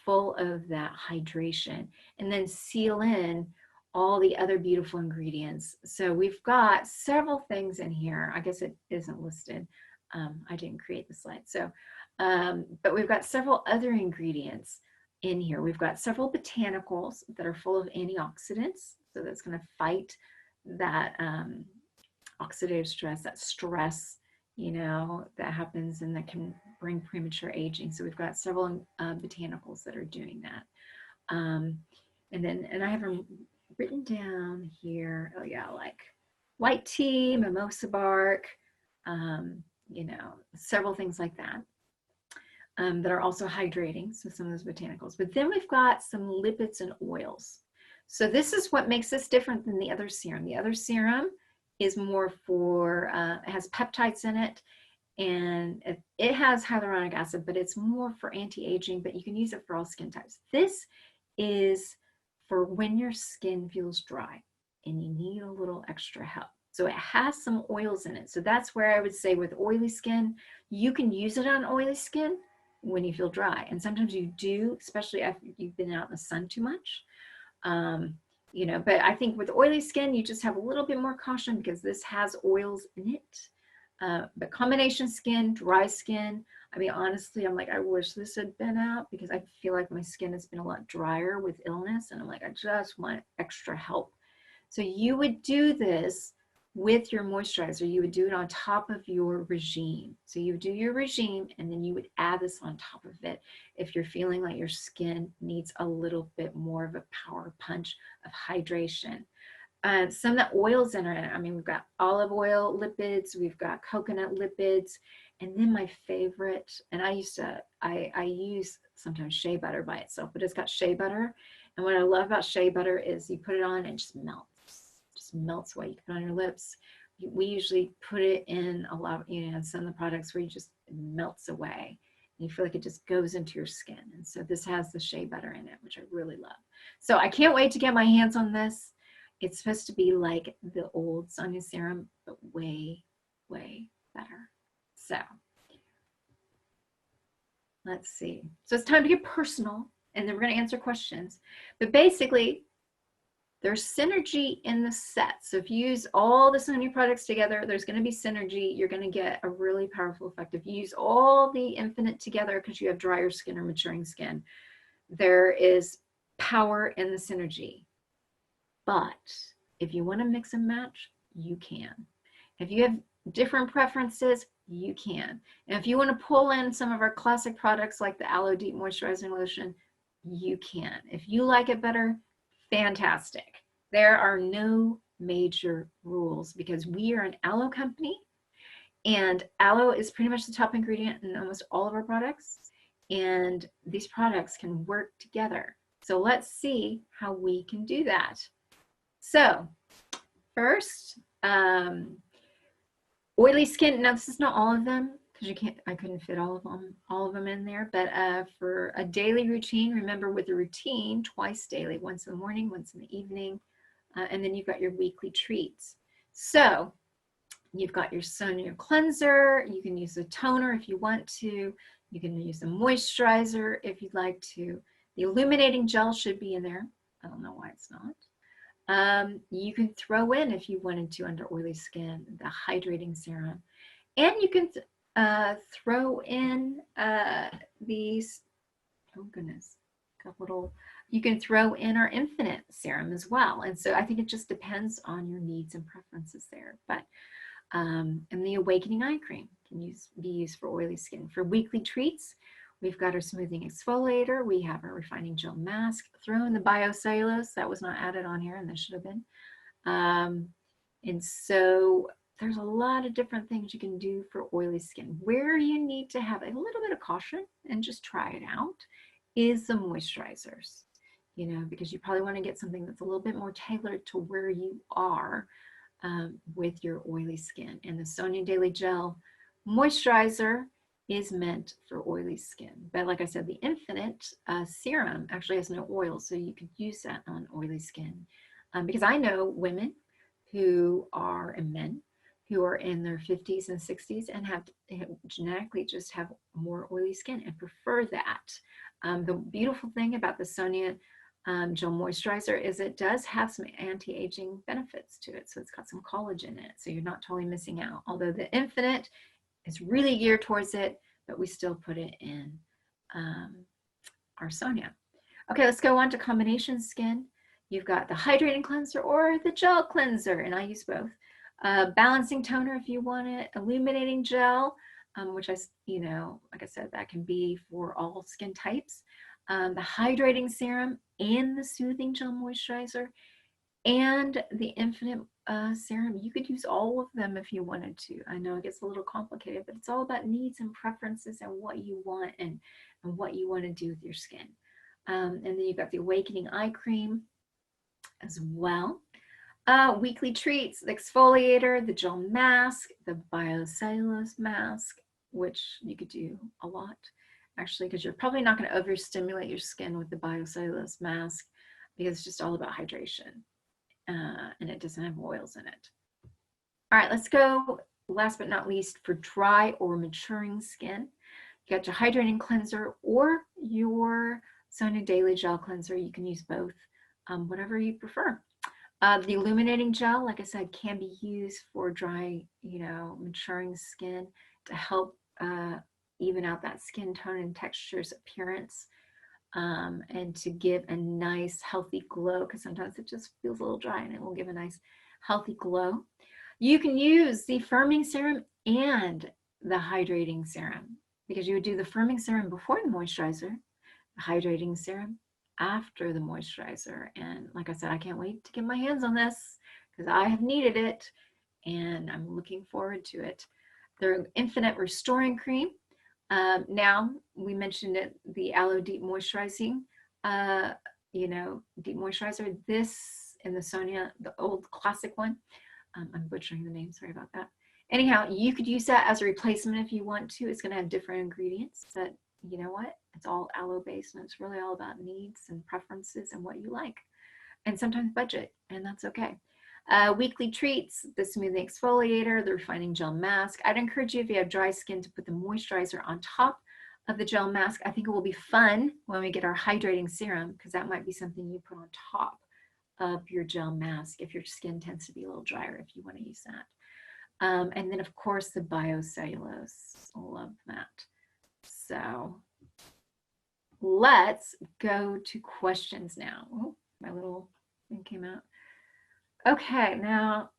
full of that hydration, and then seal in all the other beautiful ingredients. So we've got several things in here. I guess it isn't listed. I didn't create the slide. So, but we've got several other ingredients in here. We've got several botanicals that are full of antioxidants. So that's going to fight that oxidative stress, that stress, that happens and that can bring premature aging. So we've got several botanicals that are doing that. And I have them written down here. Oh yeah, like white tea, mimosa bark, several things like that. That are also hydrating, so some of those botanicals. But then we've got some lipids and oils. So this is what makes this different than the other serum. The other serum is more for, it has peptides in it, and it has hyaluronic acid, but it's more for anti-aging, but you can use it for all skin types. This is for when your skin feels dry and you need a little extra help. So it has some oils in it. So that's where I would say with oily skin, you can use it on oily skin when you feel dry. And sometimes you do, especially if you've been out in the sun too much. But I think with oily skin, you just have a little bit more caution because this has oils in it. But combination skin, dry skin, I mean, honestly, I'm like, I wish this had been out because I feel like my skin has been a lot drier with illness. And I'm like, I just want extra help. So you would do this with your moisturizer. You would do it on top of your regime. So you would do your regime and then you would add this on top of it if you're feeling like your skin needs a little bit more of a power punch of hydration. Some of the oils in it, I mean, we've got olive oil lipids, we've got coconut lipids, and then my favorite, and I use sometimes shea butter by itself, but it's got shea butter. And what I love about shea butter is you put it on and it just melts away. You put it on your lips. We usually put it in a lot, some of the products where it melts away. And you feel like it just goes into your skin. And so this has the shea butter in it, which I really love. So I can't wait to get my hands on this. It's supposed to be like the old Sonia serum, but way, way better. So let's see. So it's time to get personal, and then we're going to answer questions. But basically, there's synergy in the set. So if you use all the Sonia products together, there's going to be synergy. You're going to get a really powerful effect. If you use all the Infinite together because you have drier skin or maturing skin, there is power in the synergy. But if you want to mix and match, you can. If you have different preferences, you can. And if you want to pull in some of our classic products like the Aloe Deep Moisturizing Lotion, you can. If you like it better, fantastic. There are no major rules because we are an aloe company, and aloe is pretty much the top ingredient in almost all of our products, and these products can work together. So let's see how we can do that. So first, oily skin. Now this is not all of them because I couldn't fit all of them in there. But for a daily routine, remember with a routine, twice daily, once in the morning, once in the evening, and then you've got your weekly treats. So you've got your Sonia cleanser. You can use a toner if you want to. You can use a moisturizer if you'd like to. The illuminating gel should be in there. I don't know why it's not. You can throw in, if you wanted to, under oily skin, the hydrating serum. And you can throw in these, oh goodness, you can throw in our Infinite serum as well. And so I think it just depends on your needs and preferences there. But, and the Awakening Eye Cream can be used for oily skin. For weekly treats, We've got our smoothing exfoliator. We have our refining gel mask. Throw in the biocellulose. That was not added on here, and this should have been. And so there's a lot of different things you can do for oily skin. Where you need to have a little bit of caution and just try it out is the moisturizers, you know, because you probably want to get something that's a little bit more tailored to where you are with your oily skin. And the Sonia Daily Gel Moisturizer is meant for oily skin. But like I said, the Infinite Serum actually has no oil, so you could use that on oily skin. Because I know women who are, and men who are in their 50s and 60s and have genetically just have more oily skin and prefer that. The beautiful thing about the Sonia Gel Moisturizer is it does have some anti-aging benefits to it. So it's got some collagen in it. So you're not totally missing out. Although the Infinite is really geared towards it, but we still put it in our Sonia. Okay, let's go on to combination skin. You've got the hydrating cleanser or the gel cleanser, and I use both. Balancing toner if you want it, illuminating gel, which like I said, that can be for all skin types. The hydrating serum and the soothing gel moisturizer and the Infinite serum. You could use all of them if you wanted to. I know it gets a little complicated, but it's all about needs and preferences and what you want and what you want to do with your skin. And then you've got the Awakening Eye Cream as well. Weekly treats, the exfoliator, the gel mask, the biocellulose mask, which you could do a lot actually, because you're probably not going to overstimulate your skin with the biocellulose mask because it's just all about hydration and it doesn't have oils in it. All right, let's go last but not least for dry or maturing skin. You got your hydrating cleanser or your Sonia Daily Gel Cleanser. You can use both, whatever you prefer. The illuminating gel, like I said, can be used for dry, maturing skin to help even out that skin tone and texture's appearance, and to give a nice healthy glow, because sometimes it just feels a little dry and it will give a nice healthy glow. You can use the firming serum and the hydrating serum, because you would do the firming serum before the moisturizer, the hydrating serum after the moisturizer. And like I said, I can't wait to get my hands on this because I have needed it and I'm looking forward to it. The Infinite Restoring Cream. Now we mentioned it, the Aloe Deep Moisturizing, deep moisturizer. This in the Sonia, the old classic one. I'm butchering the name, sorry about that. Anyhow, you could use that as a replacement if you want to. It's going to have different ingredients, but you know what? It's all aloe based and it's really all about needs and preferences and what you like. And sometimes budget, and that's okay. Weekly treats, the smoothing exfoliator, the refining gel mask. I'd encourage you, if you have dry skin, to put the moisturizer on top of the gel mask. I think it will be fun when we get our hydrating serum, because that might be something you put on top of your gel mask if your skin tends to be a little drier, if you want to use that. And then of course the biocellulose, love that. So let's go to questions now. Oh, my little thing came out. Okay, now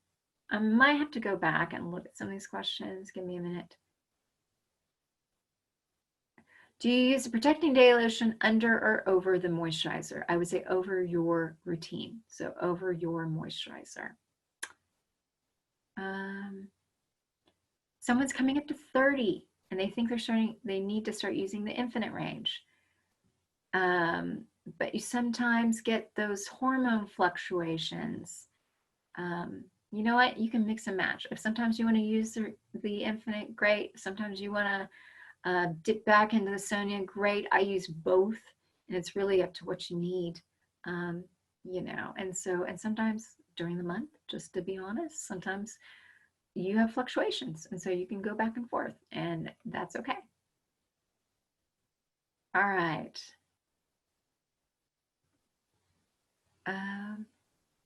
I might have to go back and look at some of these questions. Give me a minute. Do you use a protecting day lotion under or over the moisturizer? I would say over your routine, so over your moisturizer. Someone's coming up to 30 and they think they need to start using the Infinite range. But you sometimes get those hormone fluctuations. You know what? You can mix and match. If sometimes you want to use the Infinite, great. Sometimes you want to dip back into the Sonia, great. I use both, and it's really up to what you need, and sometimes during the month, just to be honest, sometimes you have fluctuations, and so you can go back and forth, and that's okay. All right.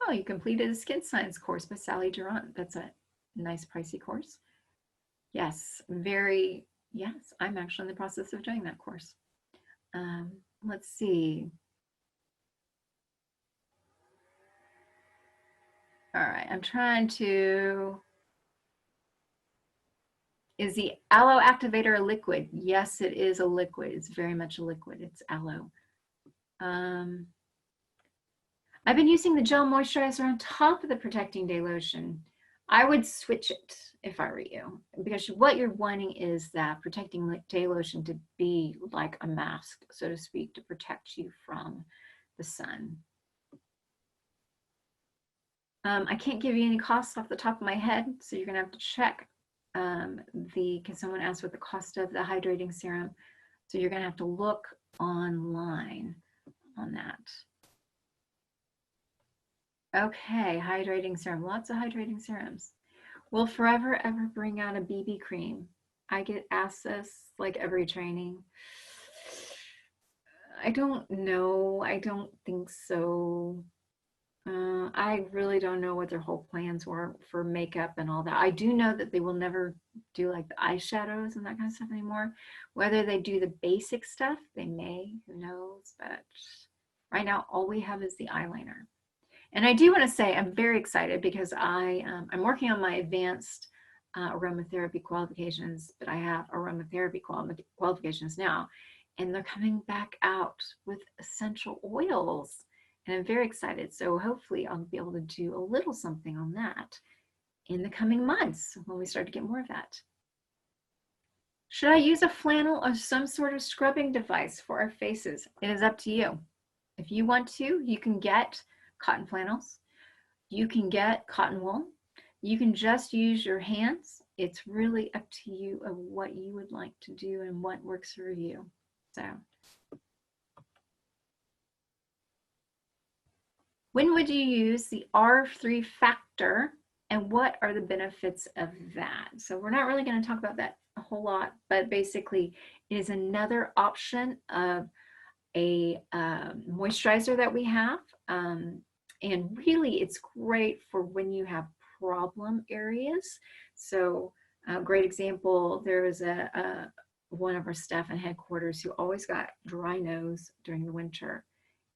Oh, you completed a skin science course by Sally Durant. That's a nice pricey course. Yes, yes, I'm actually in the process of doing that course. Let's see. All right, I'm trying to, Is the aloe activator a liquid? Yes, it is a liquid. It's very much a liquid. It's aloe. I've been using the gel moisturizer on top of the protecting day lotion. I would switch it if I were you, because what you're wanting is that protecting day lotion to be like a mask, so to speak, to protect you from the sun. I can't give you any costs off the top of my head, so you're gonna have to check because someone asked what the cost of the hydrating serum. So you're gonna have to look online on that. Okay, hydrating serum, lots of hydrating serums. Will Forever ever bring out a BB cream? I get asked this like every training. I don't know. I don't think so. I really don't know what their whole plans were for makeup and all that. I do know that they will never do like the eyeshadows and that kind of stuff anymore. Whether they do the basic stuff, they may, who knows. But right now, all we have is the eyeliner. And I do want to say I'm very excited because I'm working on my advanced aromatherapy qualifications, but I have aromatherapy qualifications now, and they're coming back out with essential oils. And I'm very excited. So hopefully I'll be able to do a little something on that in the coming months when we start to get more of that. Should I use a flannel or some sort of scrubbing device for our faces? It is up to you. If you want to, you can get cotton flannels. You can get cotton wool. You can just use your hands. It's really up to you of what you would like to do and what works for you. So. When would you use the R3 factor and what are the benefits of that? So we're not really going to talk about that a whole lot, but basically it is another option of a moisturizer that we have. And really it's great for when you have problem areas. So a great example, there was one of our staff in headquarters who always got dry nose during the winter.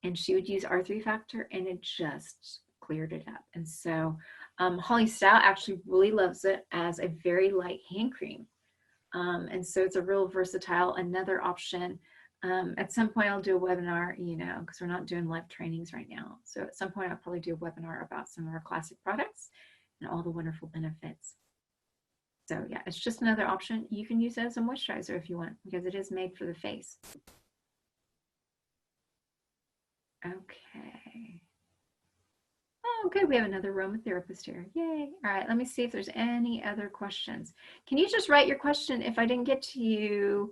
And she would use R3 factor and it just cleared it up. And so Holly Stout actually really loves it as a very light hand cream. And so it's a real versatile, another option. At some point I'll do a webinar, you know, because we're not doing live trainings right now. So at some point I'll probably do a webinar about some of our classic products and all the wonderful benefits. So yeah, it's just another option. You can use it as a moisturizer if you want, because it is made for the face. Okay. Oh, good. We have another aromatherapist here. Yay. All right. Let me see if there's any other questions. Can you just write your question if I didn't get to you?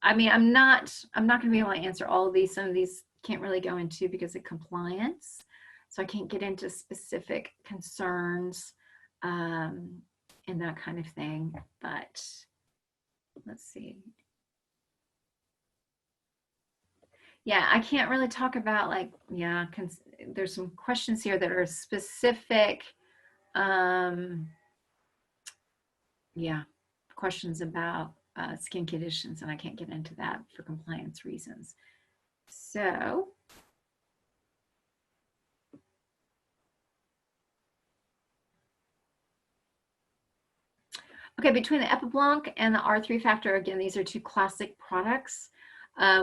I mean, I'm not going to be able to answer all of these. Some of these can't really go into because of compliance. So I can't get into specific concerns and that kind of thing. But let's see. Yeah, I can't really talk about like, yeah, there's some questions here that are specific, yeah, questions about skin conditions, and I can't get into that for compliance reasons. So, okay, between the Epiblanc and the R3 factor, again, these are two classic products.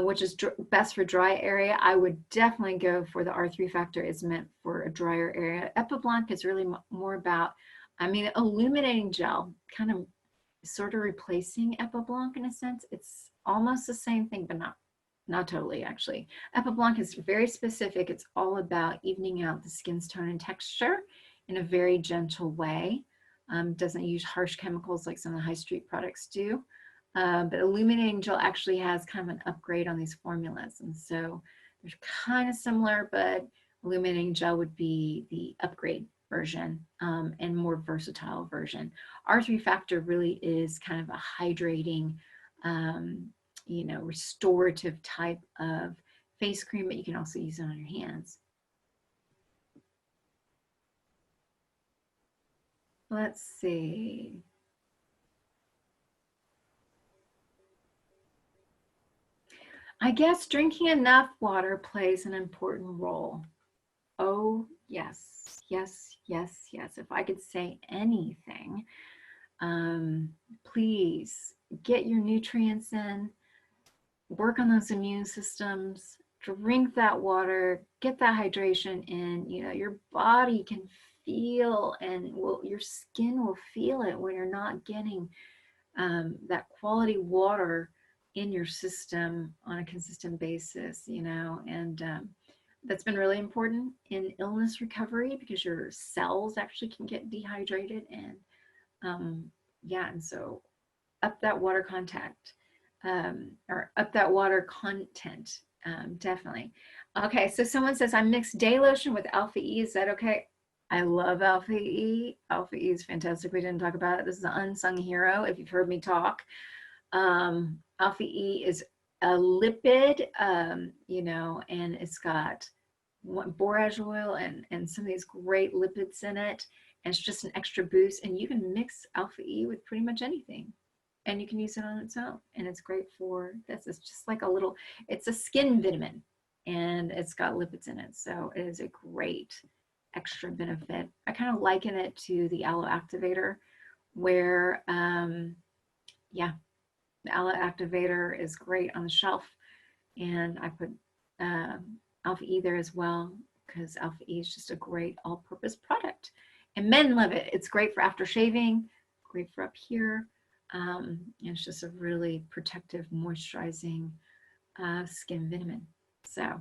Which is best for dry area. I would definitely go for the R3 factor. It's meant for a drier area. Epiblanc is really more about, I mean, illuminating gel, kind of sort of replacing Epiblanc in a sense. It's almost the same thing, but not totally actually. Epiblanc is very specific. It's all about evening out the skin's tone and texture in a very gentle way. Doesn't use harsh chemicals like some of the high street products do. But illuminating gel actually has kind of an upgrade on these formulas. And so they're kind of similar, but illuminating gel would be the upgrade version and more versatile version. R3 factor really is kind of a hydrating, you know, restorative type of face cream, but you can also use it on your hands. Let's see. I guess drinking enough water plays an important role. Oh, yes, yes, yes, yes. If I could say anything, please get your nutrients in, work on those immune systems, drink that water, get that hydration in. You know, your body can feel and your skin will feel it when you're not getting that quality water in your system on a consistent basis, you know, and that's been really important in illness recovery because your cells actually can get dehydrated and yeah, and so up that water contact or up that water content, definitely. Okay, so someone says I mixed day lotion with Alpha E. Is that okay? I love Alpha E. Alpha E is fantastic. We didn't talk about it. This is an unsung hero if you've heard me talk. Alpha E is a lipid, you know, and it's got borage oil and some of these great lipids in it. And it's just an extra boost. And you can mix Alpha E with pretty much anything. And you can use it on its own. And it's great for this. It's just like a little, it's a skin vitamin. And it's got lipids in it. So it is a great extra benefit. I kind of liken it to the aloe activator where, yeah, the aloe activator is great on the shelf. And I put Alpha E there as well because Alpha E is just a great all-purpose product. And men love it. It's great for after shaving, great for up here. And it's just a really protective, moisturizing skin vitamin. So,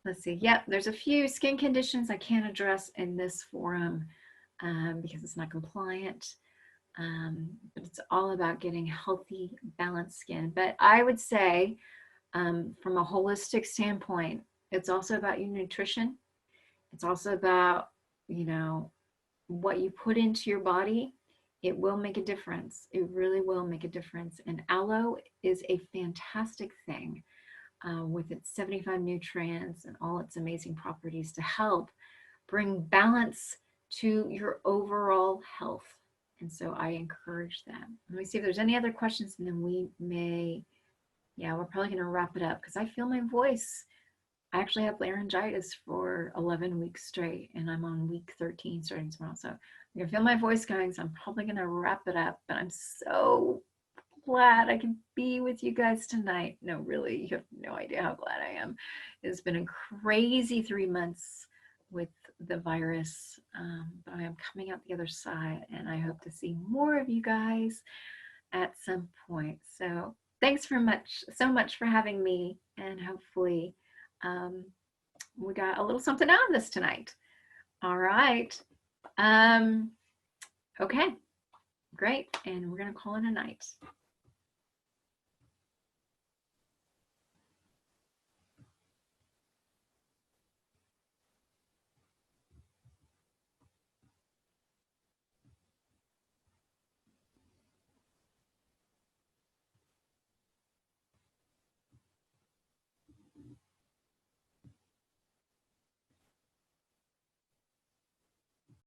let's see. Yep, there's a few skin conditions I can't address in this forum because it's not compliant. But it's all about getting healthy, balanced skin. But I would say, from a holistic standpoint, it's also about your nutrition. It's also about, you know, what you put into your body. It will make a difference. It really will make a difference. And aloe is a fantastic thing with its 75 nutrients and all its amazing properties to help bring balance to your overall health. And so I encourage that. Let me see if there's any other questions, and then we may, yeah, we're probably going to wrap it up because I feel my voice. I actually have laryngitis for 11 weeks straight, and I'm on week 13 starting tomorrow. So I'm going to feel my voice going, so I'm probably going to wrap it up. But I'm so glad I can be with you guys tonight. No, really, you have no idea how glad I am. It's been a crazy 3 months with the virus, but I am coming out the other side, and I hope to see more of you guys at some point. So thanks so much for having me, and hopefully we got a little something out of this tonight. All right. Okay, great, and we're gonna call it a night.